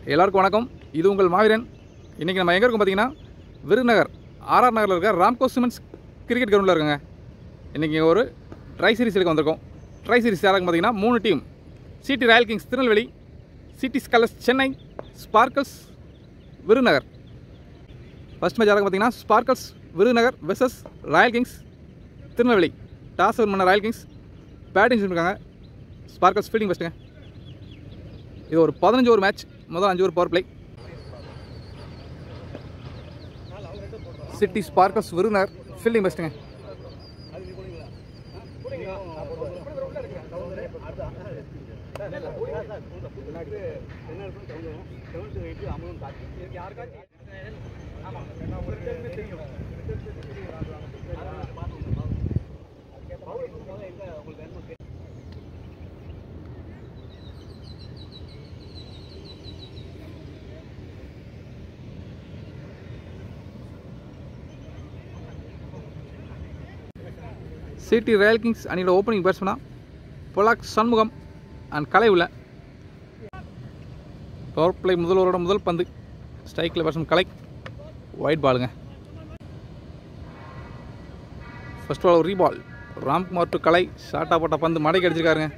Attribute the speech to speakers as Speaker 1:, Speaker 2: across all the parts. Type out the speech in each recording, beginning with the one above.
Speaker 1: எல்லாருக்கும் வணக்கம். இது உங்கள் மாவீரன். இன்றைக்கி நம்ம எங்கே இருக்கோம் பார்த்தீங்கன்னா, விருதுநகர் ஆர்ஆர் நகரில் இருக்க ராம்கோ சிமெண்ட்ஸ் கிரிக்கெட் கிரவுண்டில் இருக்குங்க. இன்றைக்கி ஒரு ட்ரை சீரிஸ் எடுக்க வந்திருக்கோம். ட்ரை சீரிஸ் யாராக பார்த்தீங்கன்னா 3 team. City royal kings Tirunelveli, city scholars Chennai, sparkles Virudhunagar. First match யாராக பார்த்தீங்கன்னா sparkles Virudhunagar versus royal kings Tirunelveli. Toss win பண்ண ராயல் கிங்ஸ் பேட்டிங் இருக்காங்க. ஸ்பார்க்கல்ஸ் ஃபீல்டிங் ஃபஸ்ட்டுங்க. இது ஒரு 15 ஓவர் மேட்ச். முதல் 5 over power play. City sparkles Virudhunagar fielding பெஸ்ட்டுங்க. சிட்டி ராயல் கிங்ஸ் அணியோட ஓப்பனிங் பேட்ஸ்மனா பொலாக் சண்முகம் அண்ட் கலை உள்ள. பவர் பிளே முதல் ஓவரோட முதல் பந்து. ஸ்ட்ரைக்கில் பேட்ஸ்மேன் கலை, ஒயிட் பாலுங்க. ஃபர்ஸ்ட் பால் ரீபால். ராம்குமார் டு கலை. ஷார்ட்டாக போட்ட பந்து மடைக்கு அடிச்சிருக்காருங்க.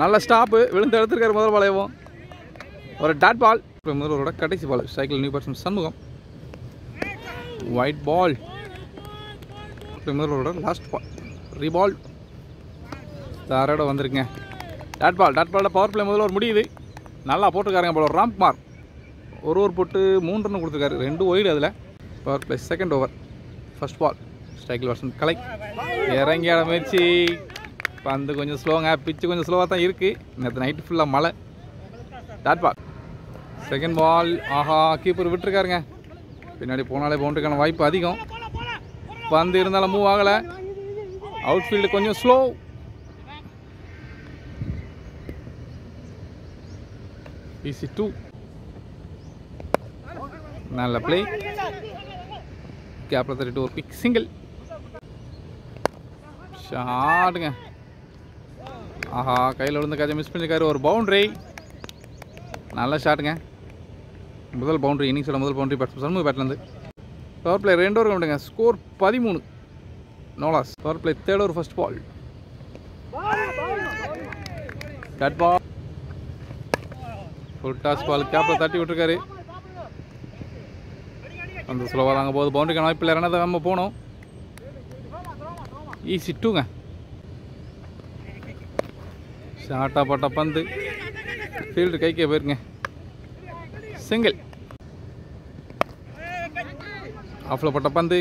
Speaker 1: நல்ல ஸ்டாப்பு, விழுந்து எடுத்துருக்காரு முதல் பாலையும். ஒரு டாட் பால். முதல் ஓவரோட கடைசி பால். ஸ்ட்ரைக்கில் new batsman Shanmugam, white ball. முதல் ஓவரோட லாஸ்ட் பால் ரீபால். தாரோட வந்திருக்குங்க. டாட் பாலில் பவர் பிளே முதல்ல ஒரு முடியுது. நல்லா போட்டிருக்காருங்க போல ராம்குமார். ஒரு ஓவர் போட்டு 3 ரன் கொடுத்துருக்காரு, 2 ஒய்டு. அதில் power play second over. First ball. ஸ்ட்ரைக்கில் வருஷம் கலை இறங்கி ஆட முயற்சி. பந்து கொஞ்சம் ஸ்லோங்க, பிச்சு கொஞ்சம் ஸ்லோவாக தான் இருக்குது. நேற்று நைட்டு ஃபுல்லாக மழை. Dot ball. Second ball. ஆஹா, கீப்பர் விட்டுருக்காருங்க. பின்னாடி போனாலே பவுண்டரிக்கான வாய்ப்பு அதிகம். பந்து இருந்தாலும் மூவ் ஆகலை. அவுட்ஃபீல்டு கொஞ்சம் ஸ்லோ. ஈஸி 2. நல்ல பிளே. கேப்ல தட்டிட்டு ஒரு பிக் சிங்கிள் ஷாட்டுங்க. ஆஹா, கையில் விழுந்த காட்சி மிஸ் பண்ணியிருக்காரு. ஒரு பவுண்டரி. நல்ல ஷாட்டுங்க. முதல் பவுண்டரி, இன்னிங்ஸோட முதல் பவுண்டரி பேட்ஸ்மேன் சண்முக பேட்லேருந்து. பவர் பிளே 2 ஓவர் கண்டுங்க. Score 13. No loss. Power play third over first ball. Dot ball. Full toss ball. கேப்பில் தட்டி விட்டுருக்காரு. அந்த ஸ்லோவாக தாங்க போகுது. பவுண்டரிக்கான வாய்ப்பில் இரண்டாவது நம்ம போனோம். ஈஸி 2ங்க. ஷார்ட்டாக போட்ட பந்து ஃபீல்டு கைக்கே போயிருங்க. சிங்கிள். ஆஃபில் போட்ட பந்து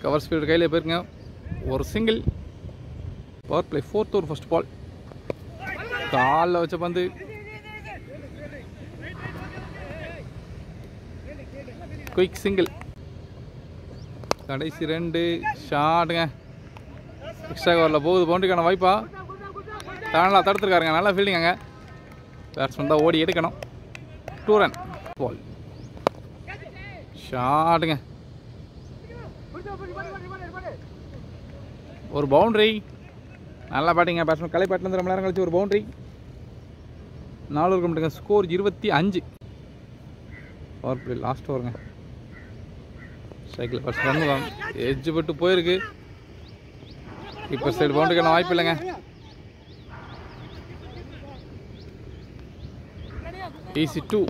Speaker 1: கவர் ஸ்பீடு கையில் போயிருங்க. ஒரு single. Power play fourth over first ball. காலில் வச்ச பந்து குயிக் சிங்கிள். கடைசி 2 ஷாட்டுங்க. எக்ஸ்ட்ரா கவரில் போகுது. பவுண்டரிக்கான வாய்ப்பா நல்லா தடுத்துருக்காருங்க. நல்லா ஃபீல்டிங். அங்கே பேட்ஸ்மேன் தான் ஓடி எடுக்கணும். 2 ரன் பால். ஷாட்டுங்க. ஒரு பவுண்டரி. நல்லா பேட்டிங்க பேட்ஸ்மேன் கலை பேட்லேருந்து ரொம்ப நேரம் கழிச்சு ஒரு பவுண்டரி. 4 ஓவர் கம்பிட்டுங்க. ஸ்கோர் 25. பவர் பிளே லாஸ்ட் ஓவருங்க. ஸ்ட்ரைக்கில் ஃபர்ஸ்ட் ரன் எட்ஜ் பட்டு போயிருக்கு. இப்போ சைடு பவுண்டரிக்கான வாய்ப்பு இல்லைங்க. ஈஸி 2.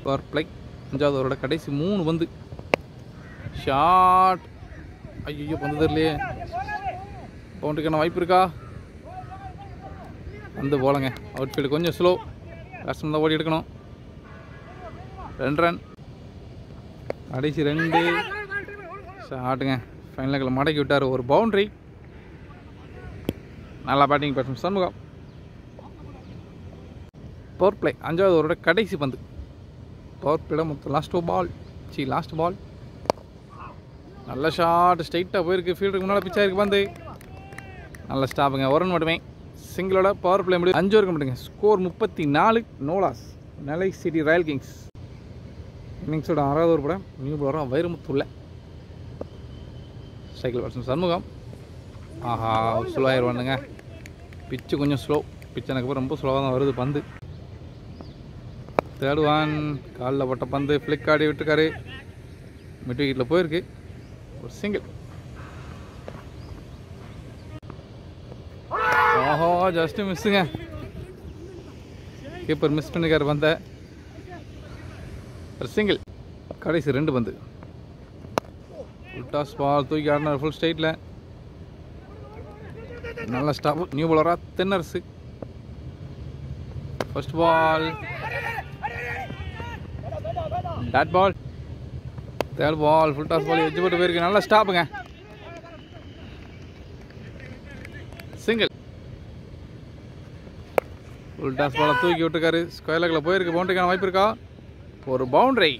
Speaker 1: பவர் பிளே 5வது ஓவரோட கடைசி 3 பந்து. ஷாட். ஐயோ, பந்து தெரியலையே. பவுண்டரிக்கான வாய்ப்பு இருக்கா? வந்து போலங்க. அவுட்ஃபீல்டு கொஞ்சம் ஸ்லோ. பேட்ஸ்மேன் தான் ஓடி எடுக்கணும். 2 ரன். கடைசி 2 ஷாட்டுங்க. ஃபைனலுக்குள்ள மடக்கி விட்டார். ஒரு பவுண்டரி. நல்லா batting batsman Shanmugam. Power play 5வது ஓவரோட கடைசி பந்து. பவர் பிளேட மொத்தம் லாஸ்ட் பால். நல்ல ஷாட். ஸ்ட்ரைட்டாக போயிருக்கு. ஃபீல்டுக்கு முன்னால் பிச்சா இருக்கு பந்து. நல்ல ஸ்டாப்புங்க. ஒரு ரன் மட்டுமே. சிங்கிளோட பவர் பிளே முடியும். 5 ஓவர் மட்டுங்க. Score 34. No loss. Nellai city royal kings. இன்னிங்ஸோட 6வது ஓவர் படம். நியூ பவுலராக வைரமுத்துள்ள. ஸ்ட்ரைக்கில் பேட்ஸ்மேன் சண்முகம். ஆஹா, ஸ்லோ ஆயிடுவானுங்க. பிச்சு கொஞ்சம் ஸ்லோ. பிச் எனக்கு ரொம்ப ஸ்லோவாக தான் வருது பந்து. Third one. காலில் பட்ட பந்து ஃப்ளிக் ஆடி விட்டுருக்காரு. மிட் விக்கெட்டில் போயிருக்கு. ஒரு சிங்கிள். ஓஹோ, ஜஸ்ட் மிஸ்ஸுங்க. கீப்பர் மிஸ் பண்ணிக்காரு பந்த. ஒரு சிங்கிள். கடைசி 2 பந்து. டாஸ் பால் தூக்கி ஆடினார் ஃபுல் ஸ்ட்ரைட்டில். நல்ல ஸ்டாப். நியூ பாலரா Thennarasu. First ball dot ball. Third ball full toss ball edge போட்டு போயிருக்கு. நல்ல ஸ்டாப்புங்க. சிங்கிள். ஃபுல் டாஸ் பாலை தூக்கி விட்டுருக்காரு. ஸ்கொயர் லெக்கில் போயிருக்கு. பவுண்டரிக்கான வாய்ப்பு இருக்கா? ஒரு பவுண்டரி.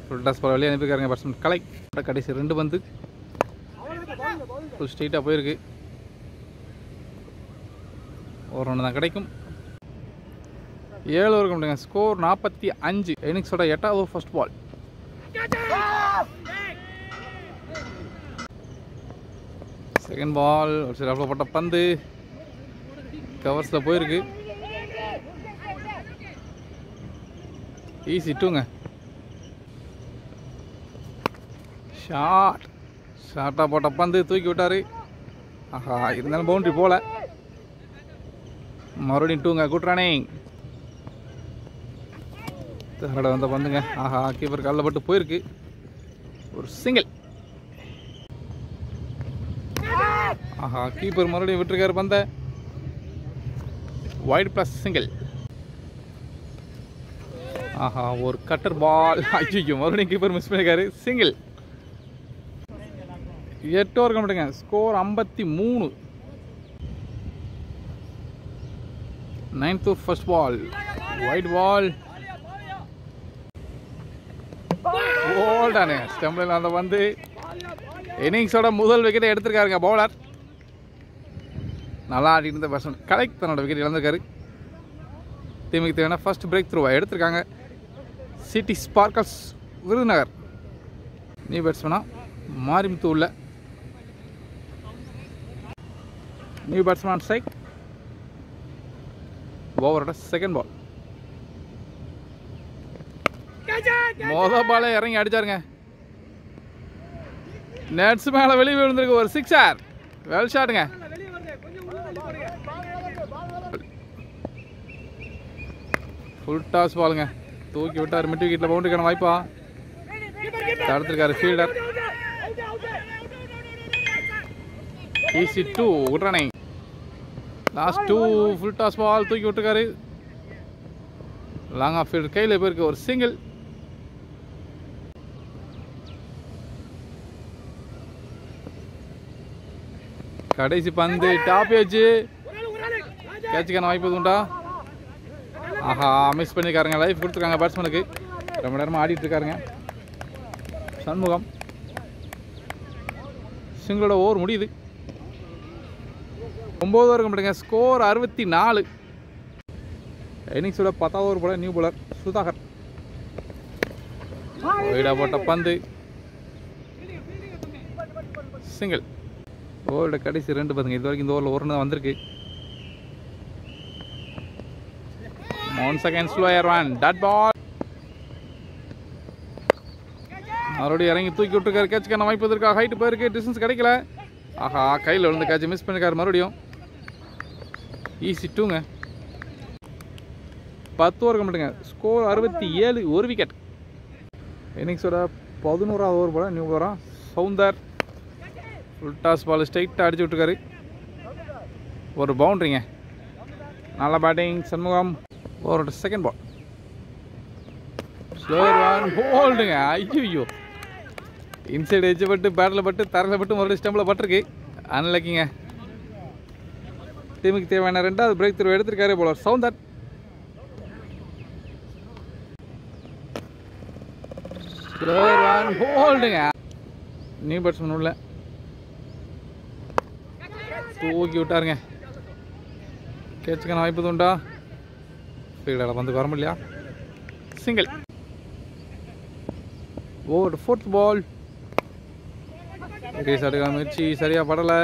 Speaker 1: ஃபுல் டாஸ் பால் வெளியே அனுப்பியிருக்காருங்க பேட்ஸ்மேன் கலை. கடைசி 2 பந்து ஃபுல் ஸ்ட்ரெயிட்டாக போயிருக்கு. ஒரு ரன் தான் கிடைக்கும். 7 ஓவர் முடியுங்க. ஸ்கோர் 45. இன்னிங்ஸோட 8வது over first ball. Second ball. ஒரு சில போட்ட பந்து கவர்ஸில் போயிருக்கு. ஈஸி 2ங்க. ஷார்ட்டாக போட்ட பந்து தூக்கி விட்டார். ஆஹா, இருந்தாலும் பவுண்டரி போல. மறுபடியும் 2ங்க. Good running. தேர்ட வந்த பந்துங்க. ஆஹா, கீப்பர் காலில் பட்டு போயிருக்கு. ஒரு சிங்கிள். ஆஹா, கீப்பர் மறுபடியும் விட்டுருக்காரு பந்த. White plus single. ஆஹா, ஒரு கட்டர் பால். ஐயோ, மறுபடியும் கீப்பர் மிஸ் பண்ணிருக்காரு. சிங்கிள். 8 ஓவர் கம்ப்ளீட்டுங்க. Score 53. 9th over first ball. Wide ball. போல்டானே ஸ்டம்பில் அந்த வந்து இன்னிங்ஸோட முதல் விக்கெட்டை எடுத்திருக்காருங்க பவுலர். நல்லா ஆடிட்டு இருந்த பேட்ஸ்மேன் கலெக்ட் தன்னோட விக்கெட் இழந்திருக்காரு. டீமுக்கு தேவையான ஃபர்ஸ்ட் பிரேக் த்ரூவை எடுத்திருக்காங்க. City sparkles Virudhunagar. நியூ பேட்ஸ்மேனா மாரிமுத்து உள்ள நியூ பேட்ஸ்மேன் ஸ்ட்ரைக். ஓவரோட செகண்ட் பால். மொதல் பாலே இறங்கி அடிச்சாருங்க. நெட்ஸ் மேல வெளியே விழுந்திருக்கு. ஒரு 6. வெல் ஷாட்டுங்க. ஃபுல் டாஸ் பாலுங்க. தூக்கி விட்டார். மிட் விக்கெட்டில் பவுண்டரிக்கான வாய்ப்பா தடுத்திருக்காரு fielder. Easy 2. Good running. Last 2. Full toss ball தூக்கி விட்டுருக்காரு. லாங் ஆஃப் ஃபீல்டர் கையில் போயிருக்கு. ஒரு சிங்கிள். கடைசி பந்து டாப் ஏஜ். கேட்சுக்கான வாய்ப்பு உண்டா? ஆஹா, மிஸ் பண்ணிருக்காருங்க. லைஃப் கொடுத்துருக்காங்க பேட்ஸ்மேனுக்கு. ரொம்ப நேரமாக ஆடிட்டு இருக்காருங்க சண்முகம். சிங்கிளோட ஓவர் முடியுது. 9 ஓவர் கம்ப்ளீட்டுங்க. ஸ்கோர் 64. இன்னிங்ஸோட 10வது ஓவர் போல நியூ பாலர் சுதாகர். வைடா போட்ட பந்து சிங்கிள். ஓவரோட கடைசி 2 பந்துங்க. இது வரைக்கும் இந்த ஓவரில் 1 தான் வந்திருக்கு. 1 second slower one. Dot ball. மறுபடியும் இறங்கி தூக்கி விட்டுருக்காரு. கேட்சுக்கான வாய்ப்பு இருக்கா? ஹைட்டு போயிருக்கு. டிஸ்டன்ஸ் கிடைக்கல. ஆஹா, கையில் விழுந்த கேட்ச் மிஸ் பண்ணிருக்காரு. மறுபடியும் ஈஸி 2ங்க. 10 ஓவர் கம்ப்ளீட்டுங்க. ஸ்கோர் 67. 1 விக்கெட். இன்னிங்ஸோட 11வது ஓவர் போல நியூ பாலரா சவுந்தர். ஃபுல் டாஸ் பால் ஸ்ட்ரைட்டாக அடிச்சு விட்டுருக்காரு. ஒரு பவுண்டரிங்க. நல்ல பேட்டிங் சண்முகம். ஓவரோட செகண்ட் பால். Slower one. ஹோல்டுங்க. ஐயோ, இன்சைடு எட்ஜ் பட்டு பேட்டில் பட்டு தரையில் பட்டு மறுபடியும் ஸ்டம்பில் பட்டிருக்கு. அன்லக்கிங்க. டீமுக்கு தேவையான 2வது பிரேக் த்ரூ எடுத்திருக்காரு போலர் சவுந்தர். Slower one. ஹோல்டுங்க. நியூ பேட்ஸ்மேன் உள்ள தூக்கி விட்டாருங்க. கேட்சுக்கான வாய்ப்பு உண்டா? ஃபீல்டில் வந்து வர முடியலையா? சிங்கிள். ஓவர் 4th பால். அடுக்க முயற்சி சரியாக படலை.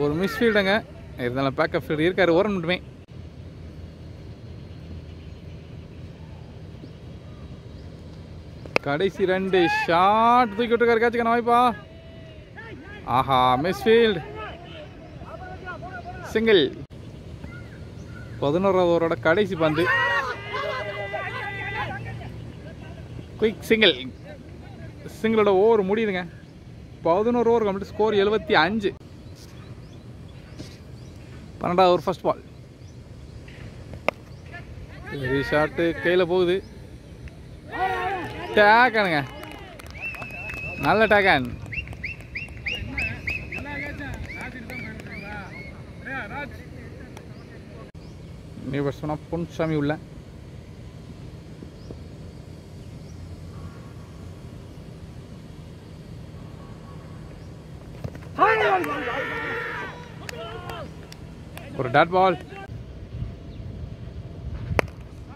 Speaker 1: ஒரு மிஸ் ஃபீல்டுங்க. இருந்தாலும் பேக்கப் ஃபீல்டு இருக்காரு. 1 ரன் மட்டுமே. கடைசி 2 ஷாட் தூக்கி விட்டுருக்காரு. கேட்சுக்கான வாய்ப்பா. ஆஹா, மிஸ்ஃபீல்ட். சிங்கிள். 11வது ஓவரோட கடைசி பந்து. Quick single. சிங்கிளோட ஓவர் முடியுதுங்க. 11 ஓவர் கம்ப்ளீட். ஸ்கோர் 75. 12வது ஓவர் ஃபர்ஸ்ட் பால். ஷாட்டு கையில் போகுது. டேக்கானுங்க, நல்ல டேக்கான். நியூ பர்சன் ஆஃப் பொன்சாமி உள்ள. ஒரு dot ball.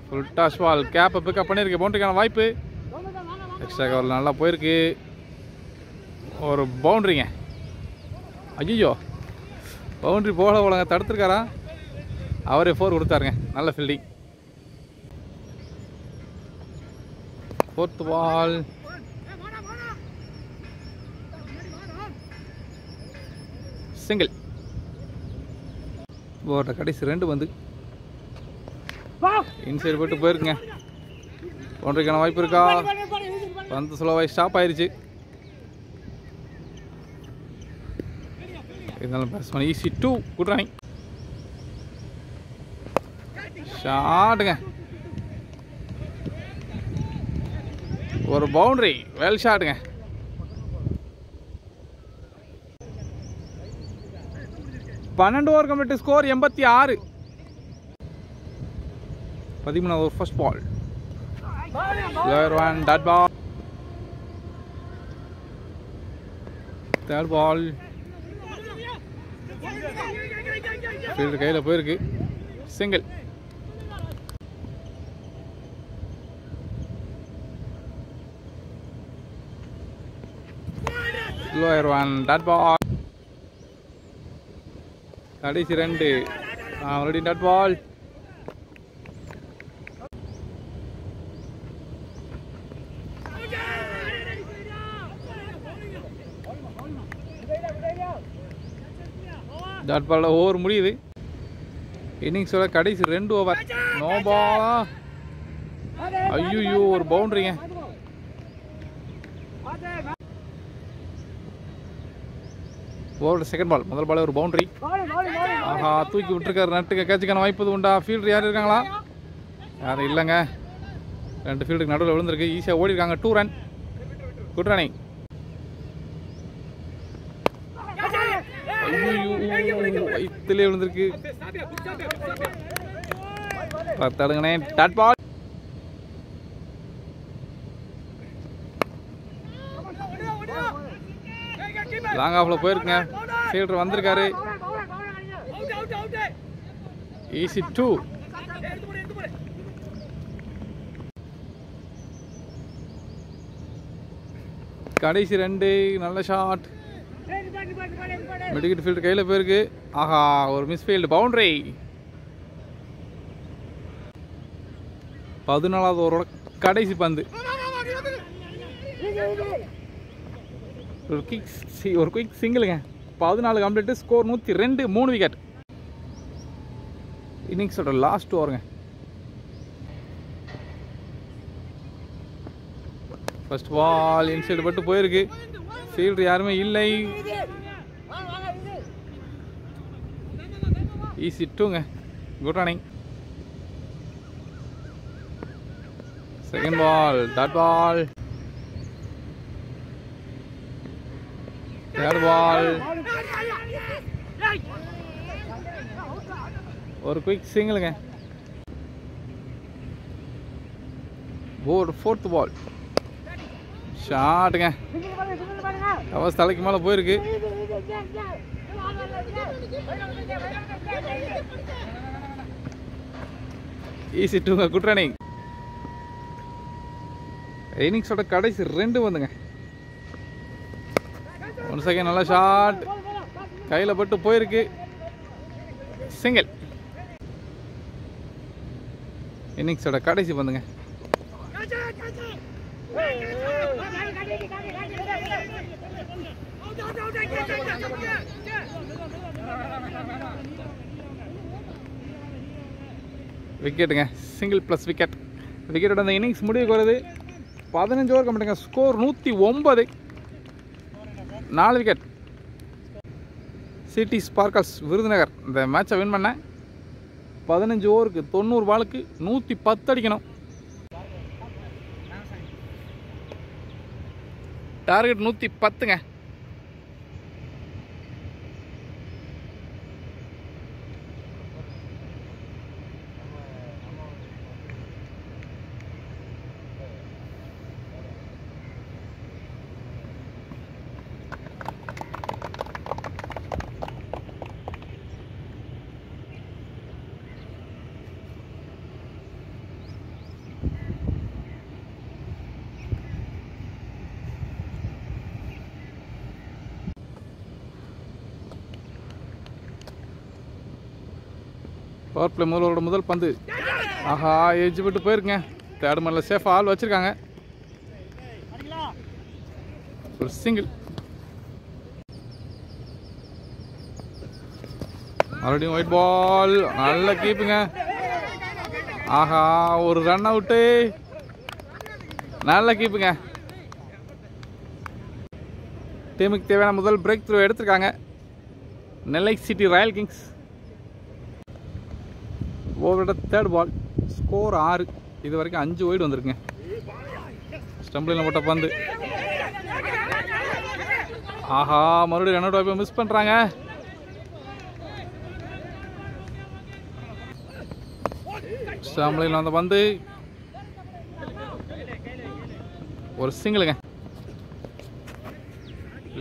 Speaker 1: Full toss ball. கேப்பை பிக்கப் பண்ணியிருக்கு. பவுண்டரிக்கான வாய்ப்பு. எக்ஸ்ட்ரா கவரில் நல்லா போயிருக்கு. ஒரு பவுண்ட்ரிங்க. ஐயோ, பவுண்ட்ரி போலங்க தடுத்துருக்காரா? அவரே 4 கொடுத்தாருங்க. நல்ல ஃபீல்டிங். 4th பால். சிங்கிள். போட்ட கடைசி 2 வந்து இன்சைடு போட்டு போயிருக்குங்க. பவுண்டரிக்கான வாய்ப்பு இருக்கா? பந்து ஸ்லோவாக ஸ்டாப் ஆயிடுச்சு. இருந்தாலும் பேட்ஸ்மேன் ஈஸி 2 குட் ரன்னிங். ஷாட்டுங்க. ஒரு பவுண்டரி. வெல் ஷாட்டுங்க. பன்னெண்டு ஓவர் கம்ப்ளீட். ஸ்கோர் 86. 13வது over first ball. Player 1 dot ball. Third ball. Field கையில் போயிருக்கு. சிங்கிள். Player 1 dot ball. கடைசி 2 already dot ball. Dot ball over முடியுது. இன்னிங்ஸோட கடைசி 2 ஓவர். நோ பாலா. ஐயோ, ஒரு பவுண்டரிங்க. ஓவரோட செகண்ட் பால். முதல் பால் ஒரு பவுண்டரி. ஆஹா, தூக்கி விட்டுருக்காரு. நட்டுக்கு கேட்சுக்கான வாய்ப்பு உண்டா? ஃபீல்டர் யார் இருக்காங்களா? யாரும் இல்லைங்க. 2 ஃபீல்டுக்கு நடுவில் விழுந்திருக்கு. ஈஸியாக ஓடி இருக்காங்க. 2 ரன். Good running. வயிற்றுலேயே விழுந்திருக்கு. தடுங்கண்ணே. Dot ball. லாங் ஆஃப்ல போயிருக்குங்க. ஃபீல்டர் வந்திருக்காரு. ஈஸி 2. கடைசி 2 நல்ல ஷாட். மிடில் ஃபீல்டர் கையில் போயிருக்கு. ஆஹா, ஒரு மிஸ்ஃபீல்டு. பவுண்டரி. 14வது ஓவரோட கடைசி பந்து. ஒரு குயிக் சிங்கிளுங்க. 14 கம்ப்ளீட்டு. ஸ்கோர் 102. 3 விக்கெட். இன்னிங்ஸோட லாஸ்ட் ஓவருங்க. ஃபர்ஸ்ட் பால் இன்சைடு பட்டு போயிருக்கு. ஃபீல்டர் யாருமே இல்லை. ஈஸி 2ங்க. Good running. Second ball. Dot ball. Third ball. ஒரு குயிக் சிங்கிளுங்க. 4th பால். ஷாட்டுங்க. கவர்ஸ் தலைக்கு மேலே போயிருக்கு. ஈஸி 2ங்க. Good running. இன்னிங்ஸோட கடைசி 2 வந்துங்க. 1 செகண்ட். நல்ல ஷாட். கையில் பட்டு போயிருக்கு. சிங்கிள். இன்னிங்ஸோட கடைசி பந்துங்க. விக்கெட்டுங்க, சிங்கிள் ப்ளஸ் விக்கெட். விக்கெட்டோட அந்த இன்னிங்ஸ் முடிவுக்கு வருது. 15 ஓவர் கம்ப்ளீட்டுங்க. Score 109. 4 wicket. City sparkles Virudhunagar இந்த மேட்சை வின் பண்ண 15 ஓவருக்கு 90 பாலுக்கு 110 அடிக்கணும். டார்கெட் 110ங்க. பவர் பிளே முதலோட முதல் பந்து. ஆஹா, எஜ்ஜு விட்டு போயிருக்குங்க. தேர்ட் மேனில் சேஃபாக ஆள் வச்சுருக்காங்க. ஒரு சிங்கிள். மறுபடியும் ஒயிட் பால். நல்ல கீப்புங்க. ஆஹா, ஒரு ரன் அவுட்டு. நல்ல கீப்புங்க. டீமுக்கு தேவையான முதல் பிரேக் த்ரூ எடுத்திருக்காங்க நெல்லை சிட்டி ராயல் கிங்ஸ். ஓவரோட தேர்ட் பால். ஸ்கோர் 6. இது வரைக்கும் 5 ஒயிட் வந்திருக்குங்க. ஸ்டம்பிளில் போட்ட பந்து. ஆஹா, மறுபடியும் ரன் அவுட் வாய்ப்பை மிஸ் பண்ணுறாங்க. ஸ்டம்பிளில் வந்த பந்து. ஒரு சிங்கிளுங்க.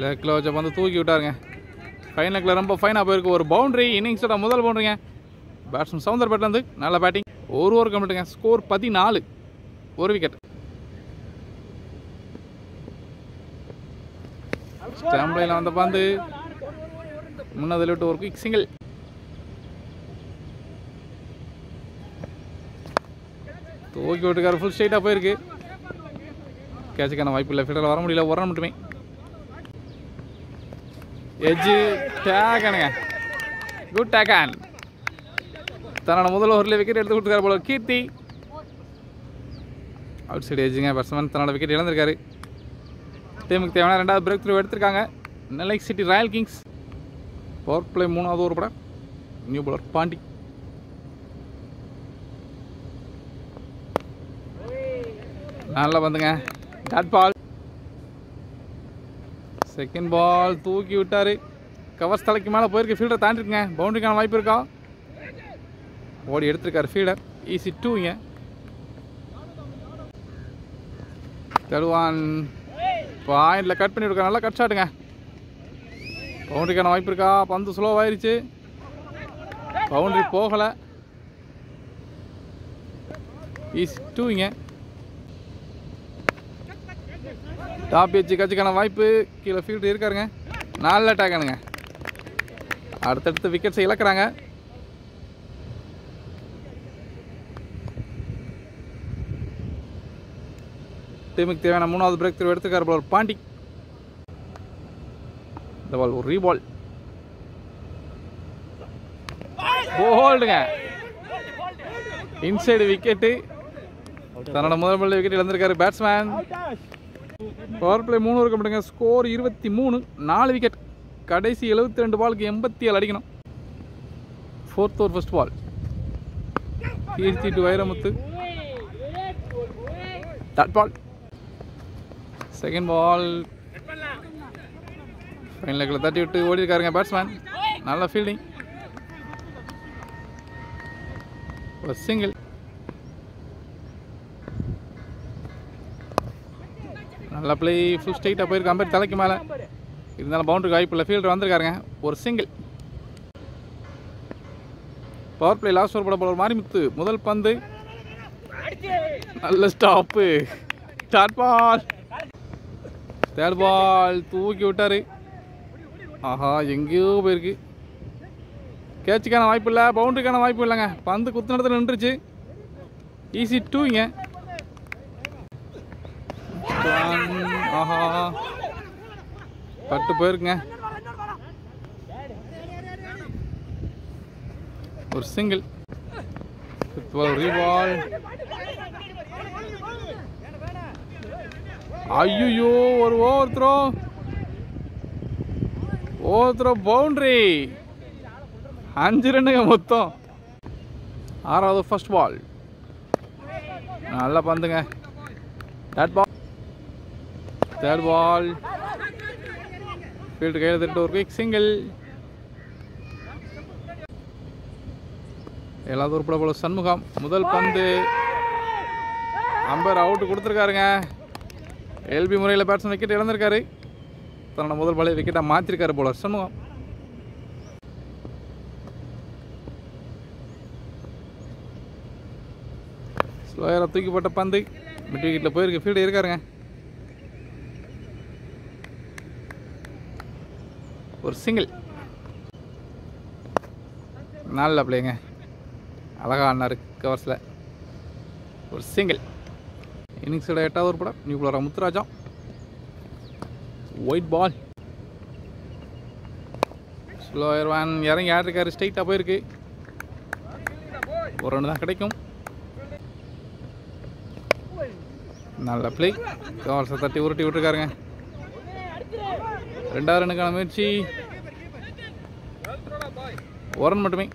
Speaker 1: லெக்கில் வச்ச பந்து தூக்கி விட்டாருங்க. ஃபைன் லெக்கில் ரொம்ப ஃபைனாக போயிருக்கு. ஒரு பவுண்டரி. இன்னிங்ஸோட முதல் பவுண்டரிங்க. பேட்ஸ்மேன் சவுந்தர்பேட்லேருந்து நல்ல பேட்டிங். ஒரு ஓவர் கம்ப்ளீட்டுங்க. ஸ்கோர் 14. ஒரு விக்கெட். ஸ்டாம்ப்லைனில் வந்த பந்து முன்னதில் விட்டு ஒரு குயிக் சிங்கிள். தூக்கி விட்டுக்காரு. ஃபுல் ஸ்ட்ரைட்டாக போயிருக்கு. கேட்சுக்கான வாய்ப்பு இல்லை. ஃபீல்டர் வர முடியல. ஒரு ரன் மட்டுமே. எஜ்ஜு டேக்கானுங்க. Good taken. தன்னோட முதல் ஓவரில் விக்கெட் எடுத்து கொடுத்துருக்காரு போல கீர்த்தி. அவுட் சைடு எஜ்ஜுங்க. பேட்ஸ்மேன் தன்னோட விக்கெட் இழந்திருக்காரு. டீமுக்கு தேவையான 2வது பிரேக் த்ரூ எடுத்திருக்காங்க Nellai city royal kings. Power play 3வது ஓவர் பட நியூ பாலர் பாண்டி. நல்லா வந்துங்க. Dot ball. செகண்ட் பால் தூக்கி விட்டார். கவர்ஸ் தலைக்கு மேலே போயிருக்கு. ஃபீல்டர் தாண்டிருக்குங்க. பவுண்டரிக்கான வாய்ப்பு இருக்கா? ஓடி எடுத்திருக்காரு ஃபீல்டர். ஈஸி 2ங்க. தடுவான் பாயிண்டில் கட் பண்ணி விடுக்க. நல்லா கட் ஷாட்டுங்க. பவுண்டரிக்கான வாய்ப்பு இருக்கா? பந்து ஸ்லோவாயிருச்சு. பவுண்டரி போகலை. ஈஸி 2ங்க. டாப் எஜ்ஜு கட்சிக்கான வாய்ப்பு. கீழே ஃபீல்டு இருக்காருங்க. நல்ல டேக்கானுங்க. அடுத்தடுத்து விக்கெட்ஸை இழக்கிறாங்க. டீமுக்கு தேவையான 3வது பிரேக் த்ரூ எடுத்துக்கார் போல பாண்டி. இந்த பால் ஒரு ரீபால். போல்டுங்க. Inside wicket. தன்னோட முதல் பால் விக்கெட் இழந்திருக்காரு பேட்ஸ்மேன். பவர் பிளே 3 ஓவர் கம்ப்ளீட்டுங்க. ஸ்கோர் 23. 4 விக்கெட். கடைசி 72 பாலுக்கு 87 அடிக்கணும். 4th over first ball. Keerthi to Vairamuthu. Dot ball. Second ball. Fine லெக்கில் தட்டி விட்டு ஓடி இருக்காருங்க பேட்ஸ்மேன். நல்ல ஃபீல்டிங். ஒரு சிங்கிள். நல்லா பிளே. ஃபுல் ஸ்ட்ரைட்டாக போயிருக்கு. அம்பேர் தலைக்கு மேலே இருந்தாலும் பவுண்டரி வாய்ப்பு இல்லை. ஃபீல்டர் வந்திருக்காருங்க. ஒரு single. Power play last over போட போல மாரிமுத்து. முதல் பந்து. நல்ல stop. Dot ball. Third ball தூக்கி விட்டார். ஆஹா, எங்கேயோ போயிருக்கு. கேட்சுக்கான வாய்ப்பு இல்லை. பவுண்டரிக்கான வாய்ப்பு இல்லைங்க. பந்து குத்து நடத்துல நின்றுச்சு. ஈஸி 2ங்க. ஆஹா பட்டு போயிருக்குங்க. ஒரு சிங்கிள். ரீபால். ஐயோ ஒரு ஓவர் த்ரோ பவுண்டரி. 5 ரன்னுங்க மொத்தம். 6வது ஃபர்ஸ்ட் பால். நல்லா பந்துங்க. தேர்ட் பால். ஃபீல்டு கையில் திட்டு ஒரு குயிக் சிங்கிள். 7வது உருப்பட போல சண்முகம். முதல் பந்து அம்பர் அவுட்டு கொடுத்துருக்காருங்க. எல்பி முறையில் பேட்ஸ்மேன் விக்கெட் இழந்திருக்காரு. தன்னோட முதல் பாலை விக்கெட்டாக மாற்றிருக்காரு போல சண்முகம். ஸ்லோயராக தூக்கிப்பட்ட பந்து மிட் விக்கெட்டில் போயிருக்கு. ஃபீல்டு இருக்காருங்க. ஒரு சிங்கிள். நல்ல பிளேங்க. அழகா ஆடினாரு கவர்ஸில். ஒரு சிங்கிள். இன்னிங்ஸோட 8வது உருப்பட new player Muthuraja. Wide ball. Slower one இறங்கி ஆடிருக்காரு. ஸ்ட்ரைட்டாக போயிருக்கு. ஒரு ரன் தான் கிடைக்கும். நல்ல பிளே. கவர்ஸை தட்டி உருட்டி விட்டுருக்காருங்க. 2வது ரன்னுக்கான முயற்சி. ஒரு ரன் மட்டுமே.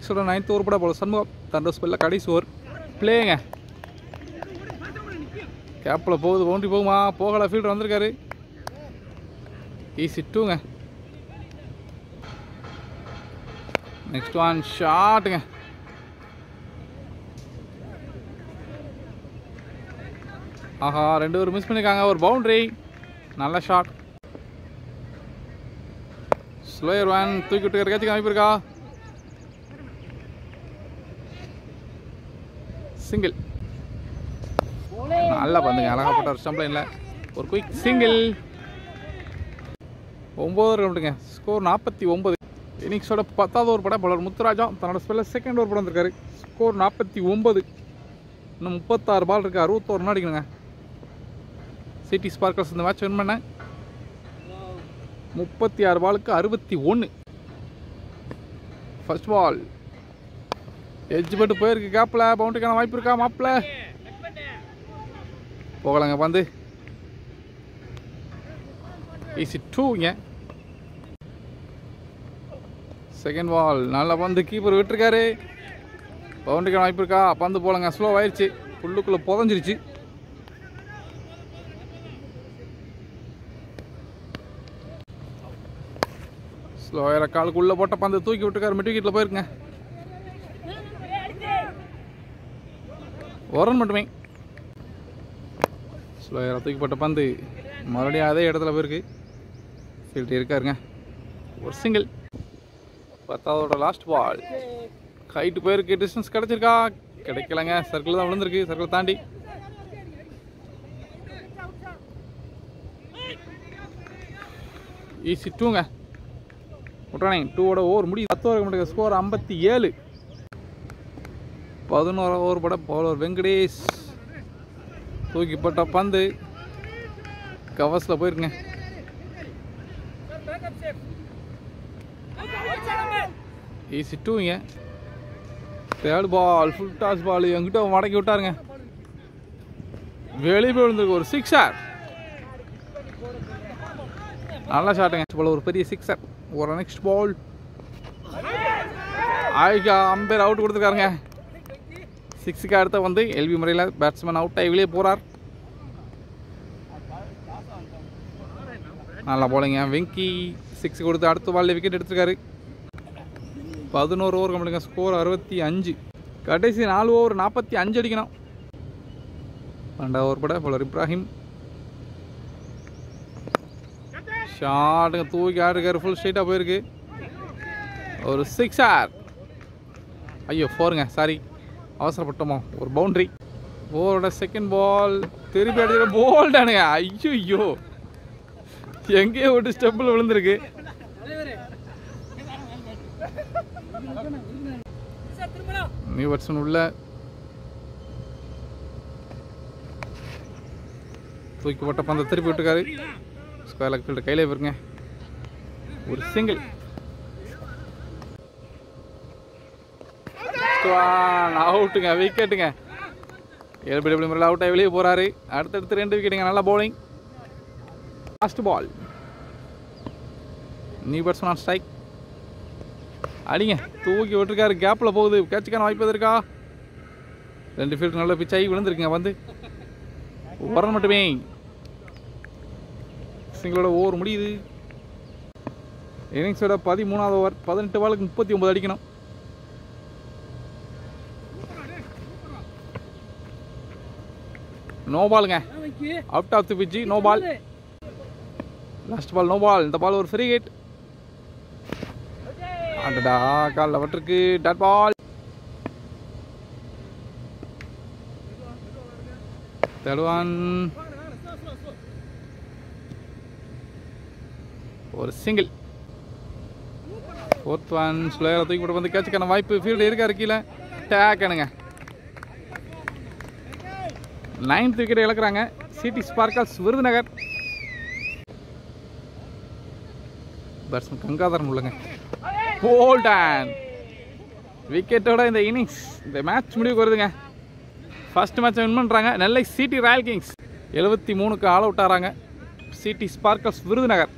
Speaker 1: 9th உருப்பட போல சண்முகம். தண்டோ ஸ்பெல்ல கடைசி ஓவர் பிளேங்க. கேப்பில் போகுது. பவுண்டரி போகுமா? போகல. ஃபீல்டர் வந்திருக்காரு. ஈஸி 2ங்க. நெக்ஸ்ட் ஒன் ஷாட்டுங்க. ஆஹா 2 பேர் மிஸ் பண்ணியிருக்காங்க. ஒரு பவுண்டரி. நல்ல ஷாட். ஸ்லோயர் ஒன் தூக்கி விட்டு இருக்காச்சும் அமைப்பு இருக்கா? சிங்கிள். நல்லா பந்துங்க. அழகாப்பட்ட ஒரு ஸ்டம்ப் லைனில் ஒரு குயிக் சிங்கிள். 9 ரன்னுங்க. ஸ்கோர் 49. இன்னிங்ஸோட 10வது ஓவர் பட பவுலர் முத்துராஜா தன்னோட ஸ்பெல்ல செகண்ட் ஓவர் படம் வந்திருக்காரு. ஸ்கோர் 49. இன்னும் 36 பால் இருக்குது. 61 ரன் அடிக்கணுங்க. சிட்டி ஸ்பார்க்கர்ஸ் இந்த மேட்ச் வின் பண்ண 36 பாலுக்கு 61. ஃபர்ஸ்ட் பால் எட்ஜ் பட்டு போயிருக்கு. கேப்பில் பவுண்டரிக்கான வாய்ப்பு இருக்கா? மாப்பிள்ள போகலாங்க பந்து. ஈஸி 2ங்க. Second ball. நல்ல பந்து. கீப்பர் விட்டுருக்காரு. பவுண்டரிக்கான வாய்ப்பு இருக்கா? பந்து போலங்க. ஸ்லோ ஆயிடுச்சு. புல்லுக்குள்ளே புதஞ்சிருச்சு. ஸ்லோயரை காலுக்குள்ளே போட்ட பந்து தூக்கி விட்டுருக்காரு. மிட் விக்கெட்டில் போயிருக்குங்க. ஒரு ரன் மட்டுமே. ஸ்லோயரை தூக்கி போட்ட பந்து மறுபடியும் அதே இடத்துல போயிருக்கு. ஃபீல்டு இருக்காருங்க. ஒரு சிங்கிள். 10வது லாஸ்ட் பால். ஹைட்டு போயிருக்கு. டிஸ்டன்ஸ் கிடச்சிருக்கா? கிடைக்கலங்க. சர்க்கிள் தான் விழுந்திருக்கு. சர்க்கிள் தாண்டி. ஈஸி 2ங்க. விட்டானே 2ஓட ஓவர் முடியும். 10 ஓவர் மட்டும். ஸ்கோர் 57. 11 ஓவர் பட பவுலர் வெங்கடேஷ் தூக்கிப்பட்ட பந்து கவர்ஸில் போயிருக்குங்க. ஈஸி 2ங்க. Third ball. Full toss ball. எங்கிட்ட மடக்கி விட்டாருங்க. வெளியே போய் விழுந்திருக்கு. ஒரு சிக்ஸர். நல்லா ஷாட்டுங்க. போல ஒரு பெரிய சிக்ஸர். ஒரு நெக்ஸ்ட் பால். அம்பேர் அவுட் கொடுத்துருக்காருங்க. 6க்கு அடுத்த வந்து எல்பி முறையில் பேட்ஸ்மேன் அவுட் ஆகி வெளியே போகிறார். நல்லா போலிங்க. வெங்கி 6 கொடுத்து அடுத்த பாலில் விக்கெட் எடுத்துருக்காரு. 11 ஓவர் கம்மிடுங்க. ஸ்கோர் 65. கடைசி 4 ஓவர் 45 அடிக்கணும். 2வது ஓவர் பட பவுலர் இப்ராஹிம். ஷாட்டுங்க. தூக்கி ஆடுக்காரு. ஃபுல் ஸ்ட்ரைட்டாக போயிருக்கு. ஒரு சிக்ஸர். ஐயோ 4ங்க. சாரி அவசரப்பட்டோமோ. ஒரு பவுண்டரி. ஓவரோட செகண்ட் பால். திருப்பி அடிக்கிற போல்டானுங்க. ஐயோ எங்கேயோ விட்டு ஸ்டெப்பில் விழுந்திருக்கு. நியூ பேட்ஸ்மேன் உள்ள தூக்கி போட்ட பந்தை திருப்பி விட்டுருக்காரு. ஸ்கொயர் லெக் ஃபீல்டர் கையிலே போயிருங்க. ஒரு சிங்கிள். அவுட்டுங்க, விக்கெட்டுங்க. எல்பிடபிள்யூ முறையில் அவுட் ஆகி வெளியே போகிறாரு. அடுத்தடுத்து 2 விக்கெட்டுங்க. நல்லா bowling. Last ball. New batsman on strike. அடிங்க, தூக்கி விட்டுருக்காரு. கேப்பில் போகுது. கேட்சுக்கான வாய்ப்பு இருக்கா? 2 ஃபீல்டு நல்ல பிச் ஆகி விழுந்துருக்குங்க. வந்து ஒரு ரன் மட்டுமே. சிங்களோட ஓவர் முடியுது. இன்னிங்ஸோட 13வது ஓவர். 18 பாலுக்கு 39 அடிக்கணும். நோ பாலுங்க. Out of the pitch. No ball. Last ball no ball. இந்த பால் ஒரு ஃப்ரீ ஹிட். அடடா, காலில் வட்டிருக்கு. Dot ball. தேடுவான். ஒரு சிங்கிள். 4th one. ஸ்லோயரை தூக்கி போட்டு வந்து கேட்சுக்கான வாய்ப்பு. ஃபீல்டு இருக்காரு கீழே. டேக்கனுங்க. 9th விக்கெட்டை இழக்கிறாங்க city sparkles Virudhunagar. Batsman Gangadharan உள்ளங்க. போல்டன் விக்கெட்டோட இந்த இன்னிங்ஸ், இந்த மேட்ச் முடிவுக்கு வருதுங்க. ஃபர்ஸ்ட் மேட்சை வின் பண்ணுறாங்க நெல்லை சிட்டி ராயல் கிங்ஸ். 73க்கு ஆல் அவுட் ஆகிறாங்க சிட்டி ஸ்பார்க்கல்ஸ் விருதுநகர்.